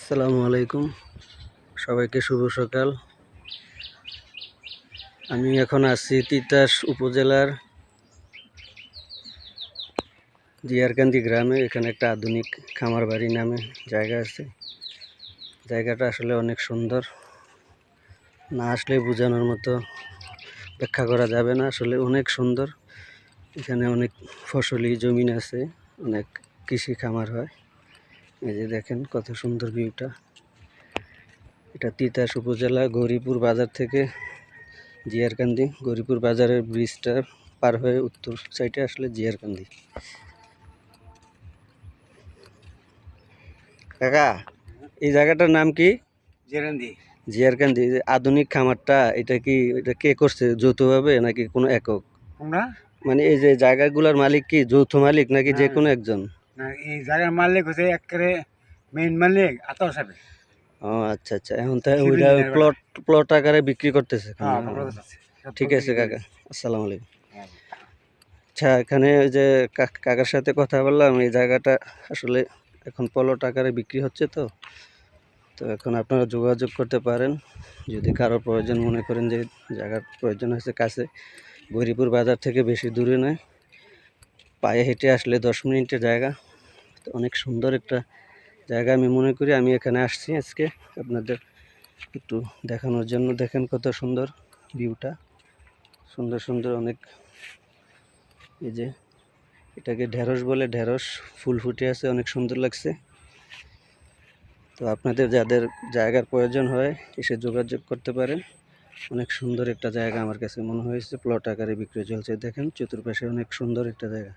আসসালামু আলাইকুম, সবাইকে শুভ সকাল। আমি এখন আছি তিতাস উপজেলার জিয়ারকান্দি গ্রামে। এখানে একটা আধুনিক খামার বাড়ি নামে জায়গা আছে। জায়গাটা আসলে অনেক সুন্দর, না আসলে বোঝানোর মতো ব্যাখ্যা করা যাবে না। আসলে অনেক সুন্দর। এখানে অনেক ফসলি জমিন আছে, অনেক কৃষি খামার হয়। এই যে দেখেন কত সুন্দর ভিউটা। এটা তিতাস উপজেলা গৌরীপুর বাজার থেকে জিয়ারকান্দি, গৌরীপুর বাজারের ব্রিজটা পার হয়ে উত্তর সাইডে আসলে জিয়ারকান্দি। কাকা, এই জায়গাটার নাম কি? জিয়ারকান্দি। জিয়ারকান্দি। আধুনিক খামারটা এটা কি, এটা কে করছে, যৌথভাবে নাকি কোনো একক? কোনটা? মানে এই যে জায়গাগুলোর মালিক কি যৌথ মালিক নাকি যে কোনো একজন? না, এই জায়গার মালিক হচ্ছে একেবারে মেইন মালিক আতর সাহেব। ও আচ্ছা আচ্ছা, এখন তাই শিব ওইটা ইঞ্জিনিয়ার বেটা। প্লট প্লট আকারে বিক্রি করতেছে এখন। হ্যাঁ, ও, খবর আছে। সব ঠিক আছে বিক্রি করে কাকা, দিছে। আসসালামু আলাইকুম। হ্যাঁ। আচ্ছা, এখানে ওই যে কাকার সাথে কথা বললাম, এই জায়গাটা আসলে এখন প্লট আকারে বিক্রি হচ্ছে। তো তো এখন আপনারা যোগাযোগ করতে পারেন যদি কারো প্রয়োজন মনে করেন, যে জায়গার প্রয়োজন হয়েছে কাছে, গৌরীপুর বাজার থেকে বেশি দূরে নয়, পায়ে হেঁটে আসলে 10 মিনিটের জায়গা। তো অনেক সুন্দর একটা জায়গা আমি মনে করি। আমি এখানে আসছি আজকে আপনাদের একটু দেখানোর জন্য। দেখেন কত সুন্দর ভিউটা, সুন্দর সুন্দর অনেক। এই যে এটাকে ঢেঁড়স বলে, ঢেঁড়স ফুল ফুটে আছে, অনেক সুন্দর লাগছে। তো আপনাদের যাদের জায়গার প্রয়োজন হয় এসে যোগাযোগ করতে পারেন। অনেক সুন্দর একটা জায়গা আমার কাছে মনে হয়েছে, প্লট আকারে বিক্রি চলছে। দেখেন চতুর্পাশে অনেক সুন্দর একটা জায়গা।